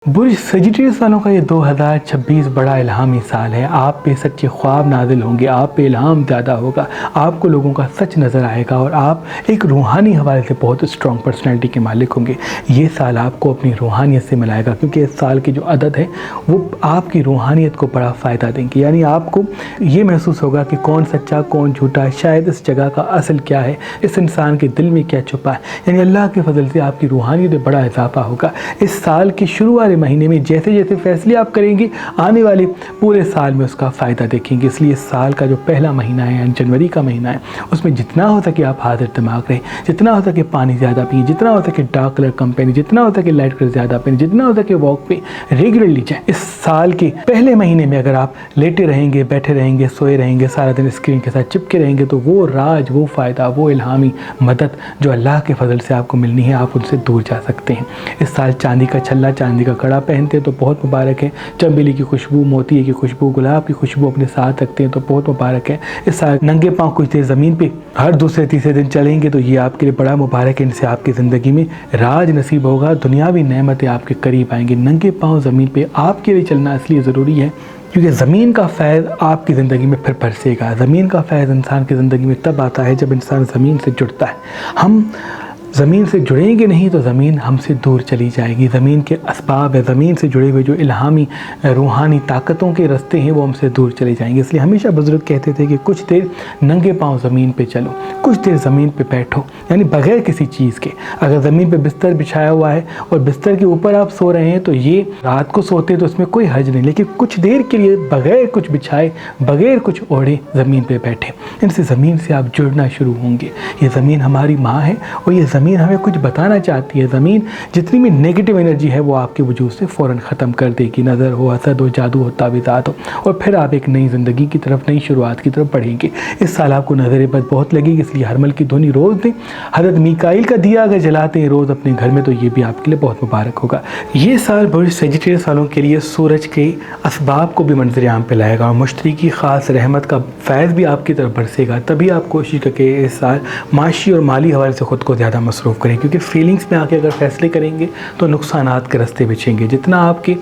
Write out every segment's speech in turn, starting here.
برج سیجیٹیس والوں کا یہ 2026 بڑا الہامی سال ہے۔ آپ پہ سچے خواب نازل ہوں گے، آپ پہ الہام زیادہ ہوگا، آپ کو لوگوں کا سچ نظر آئے گا اور آپ ایک روحانی حوالے سے بہت اسٹرانگ پرسنالٹی کے مالک ہوں گے۔ یہ سال آپ کو اپنی روحانیت سے ملائے گا، کیونکہ اس سال کی جو عدد ہے وہ آپ کی روحانیت کو بڑا فائدہ دیں گے۔ یعنی آپ کو یہ محسوس ہوگا کہ کون سچا کون جھوٹا ہے، شاید اس جگہ کا اصل کیا ہے، اس انسان کے دل میں کیا چھپا ہے۔ یعنی اللہ کے فضل سے آپ کی روحانیت میں بڑا اضافہ ہوگا۔ اس سال کی شروع والے مہینے میں جیسے جیسے فیصلے آپ کریں گے، آنے والے پورے سال میں اس کا فائدہ دیکھیں گے۔ اس لیے اس سال کا جو پہلا مہینہ ہے، یعنی جنوری کا مہینہ ہے، اس میں جتنا ہو سکے آپ حاضر دماغ رہیں، جتنا ہو سکے پانی زیادہ پئیں، جتنا ہو سکے ڈارک کلر کم پہنیں، جتنا ہو سکے لائٹ کلر زیادہ پہنیں، جتنا ہو سکے واک پہ ریگولرلی جائیں۔ اس سال کے پہلے مہینے میں اگر آپ لیٹے رہیں گے، بیٹھے رہیں گے، سوئے رہیں گے، سارا دن اسکرین کے ساتھ چپکے رہیں گے، تو وہ راج، وہ فائدہ، وہ الہامی مدد جو اللہ کے فضل سے آپ کو ملنی ہے، آپ ان سے دور جا سکتے ہیں۔ اس سال چاندی کا چھلا، چاندی کا کڑا پہنتے ہیں تو بہت مبارک ہے۔ چنبیلی کی خوشبو، موتی کی خوشبو، گلاب کی خوشبو اپنے ساتھ رکھتے ہیں تو بہت مبارک ہے۔ اس سال ننگے پاؤں کچھ دیر زمین پہ ہر دوسرے تیسرے دن چلیں گے تو یہ آپ کے لیے بڑا مبارک ہے۔ ان سے آپ کی زندگی میں راج نصیب ہوگا، دنیاوی نعمتیں آپ کے قریب آئیں گی۔ ننگے پاؤں زمین پہ آپ کے لیے چلنا اس لیے ضروری ہے کیونکہ زمین کا فیض آپ کی زندگی میں پھر برسے گا۔ زمین کا فیض انسان کی زندگی میں تب آتا ہے جب انسان زمین سے جڑتا ہے۔ ہم زمین سے جڑیں گے نہیں تو زمین ہم سے دور چلی جائے گی۔ زمین کے اسباب ہے، زمین سے جڑے ہوئے جو الہامی روحانی طاقتوں کے رستے ہیں وہ ہم سے دور چلے جائیں گے۔ اس لیے ہمیشہ بزرگ کہتے تھے کہ کچھ دیر ننگے پاؤں زمین پہ چلو، کچھ دیر زمین پہ بیٹھو، یعنی بغیر کسی چیز کے۔ اگر زمین پہ بستر بچھایا ہوا ہے اور بستر کے اوپر آپ سو رہے ہیں تو یہ رات کو سوتے تو اس میں کوئی حرج نہیں، لیکن کچھ دیر کے لیے بغیر کچھ بچھائے، بغیر کچھ اوڑھے زمین پہ بیٹھے، ان سے زمین سے آپ جڑنا شروع ہوں گے۔ یہ زمین ہماری ماں ہے اور یہ زمین ہمیں کچھ بتانا چاہتی ہے۔ زمین جتنی بھی نیگیٹو انرجی ہے وہ آپ کے وجود سے فوراً ختم کر دے گی۔ نظر ہو، حسد ہو، جادو ہو، تعویذات ہو، اور پھر آپ ایک نئی زندگی کی طرف، نئی شروعات کی طرف بڑھیں گے۔ اس سال آپ کو نظر بد بہت لگے گی، اس لیے حرمل کی دھونی روز دیں۔ حضرت میکائیل کا دیا اگر جلاتے ہیں روز اپنے گھر میں تو یہ بھی آپ کے لیے بہت مبارک ہوگا۔ یہ سال برج سیجیٹیس والوں کے لیے سورج کے اسباب کو بھی منظر عام پہ لائے گا اور مشتری کی خاص رحمت کا فیض بھی آپ کی طرف برسے گا۔ تبھی آپ کوشش کریں کہ اس سال معاشی اور مالی حوالے سے خود کو زیادہ مصروف کریں، کیونکہ فیلنگز میں آ کے اگر فیصلے کریں گے تو نقصانات کے رستے بچیں گے۔ جتنا آپ کے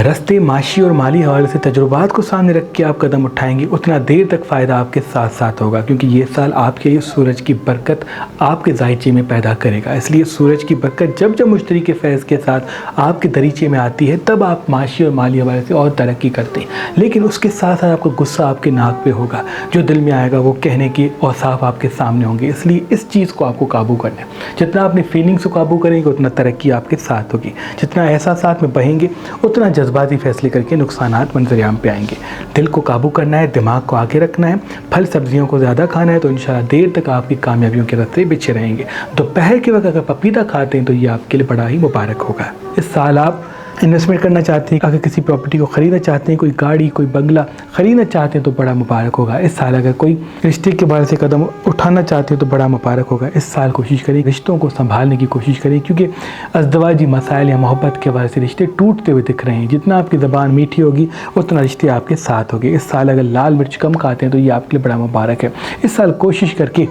رستے معاشی اور مالی حوالے سے تجربات کو سامنے رکھ کے آپ قدم اٹھائیں گے، اتنا دیر تک فائدہ آپ کے ساتھ ساتھ ہوگا، کیونکہ یہ سال آپ کے لیے سورج کی برکت آپ کے دریچے میں پیدا کرے گا۔ اس لیے سورج کی برکت جب مشتری کے فیض کے ساتھ آپ کے دریچے میں آتی ہے تب آپ معاشی اور مالی حوالے سے اور ترقی کرتے ہیں، لیکن اس کے ساتھ ساتھ آپ کو غصہ آپ کے ناک پہ ہوگا، جو دل میں آئے گا وہ کہنے کے اوصاف آپ کے سامنے ہوں گے۔ اس لیے اس چیز کو آپ کو قابو کرنا ہے۔ جتنا اپنی فیلنگس کو قابو کریں گے اتنا ترقی آپ کے ساتھ ہوگی، جتنا احساسات میں بہیں گے اتنا جذباتی فیصلے کر کے نقصانات منظر عام پہ آئیں گے۔ دل کو قابو کرنا ہے، دماغ کو آگے رکھنا ہے، پھل سبزیوں کو زیادہ کھانا ہے تو انشاءاللہ دیر تک آپ کی کامیابیوں کے راستے بچھے رہیں گے۔ دوپہر کے وقت اگر پپیتا کھاتے ہیں تو یہ آپ کے لیے بڑا ہی مبارک ہوگا۔ اس سال آپ انویسٹمنٹ کرنا چاہتے ہیں، اگر کسی پراپرٹی کو خریدنا چاہتے ہیں، کوئی گاڑی، کوئی بنگلہ خریدنا چاہتے ہیں تو بڑا مبارک ہوگا۔ اس سال اگر کوئی رشتے کے بارے سے قدم اٹھانا چاہتے ہیں تو بڑا مبارک ہوگا۔ اس سال کوشش کریں رشتوں کو سنبھالنے کی کوشش کریں، کیونکہ ازدواجی مسائل یا محبت کے بارے سے رشتے ٹوٹتے ہوئے دکھ رہے ہیں۔ جتنا آپ کی زبان میٹھی ہوگی اتنا رشتے آپ کے ساتھ ہوگے۔ اس سال اگر لال مرچ کم کھاتے ہیں تو یہ آپ کے لیے بڑا مبارک ہے۔ اس سال کوشش کر کے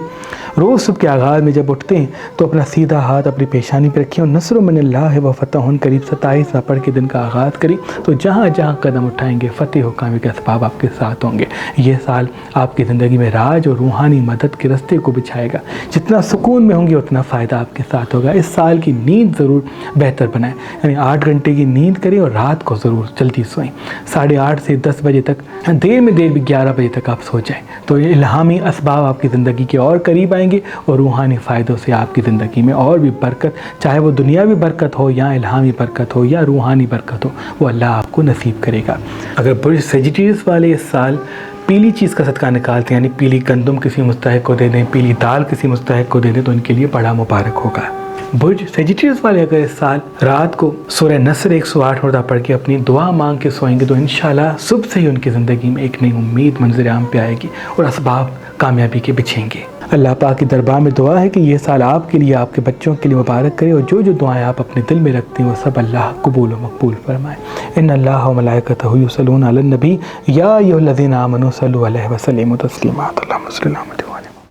روز صبح کے آغاز میں جب اٹھتے ہیں تو اپنا سیدھا ہاتھ اپنی پیشانی پہ رکھیں اور نصر من اللہ و فتح قریب 27 پڑھ کے دن کا آغاز کریں تو جہاں جہاں قدم اٹھائیں گے فتح و کامیابی کے اسباب آپ کے ساتھ ہوں گے۔ یہ سال آپ کی زندگی میں راج اور روحانی مدد کے رستے کو بچھائے گا۔ جتنا سکون میں ہوں گے اتنا فائدہ آپ کے ساتھ ہوگا۔ اس سال کی نیند ضرور بہتر بنائیں، یعنی 8 گھنٹے کی نیند کریں اور رات کو ضرور جلدی سوئیں۔ 8:30 سے 10 بجے تک، دیر میں دیر بھی 11 بجے تک آپ سو جائیں تو یہ الہامی اسباب آپ کی زندگی کے اور قریب آئیں گے اور روحانی فائدوں سے آپ کی زندگی میں اور بھی برکت، چاہے وہ دنیاوی برکت ہو یا الہامی برکت ہو یا روحانی برکت ہو، وہ اللہ آپ کو نصیب کرے گا۔ اگر برج سیجیٹیس والے اس سال پیلی چیز کا صدقہ نکالتے ہیں، یعنی پیلی گندم کسی مستحق کو دے دیں، پیلی دال کسی مستحق کو دے دیں تو ان کے لیے بڑا مبارک ہوگا۔ برج سیجیٹیس والے اگر اس سال رات کو سورہ نصر 108 مرتبہ پڑھ کے اپنی دعا مانگ کے سوئیں گے تو انشاءاللہ صبح سے ہی ان کی زندگی میں ایک نئی امید منظر عام پہ آئے گی اور اسباب کامیابی کے بچھیں گے۔ اللہ پاک کی دربار میں دعا ہے کہ یہ سال آپ کے لیے، آپ کے بچوں کے لیے مبارک کرے اور جو جو دعائیں آپ اپنے دل میں رکھتے ہیں وہ سب اللہ قبول و مقبول فرمائے۔ ان اللہ و ملائکتہ یصلون علی النبی یا ایھا الذین آمنوا صلوا علیہ وسلموا تسلیما۔ اللہم صل علی محمد۔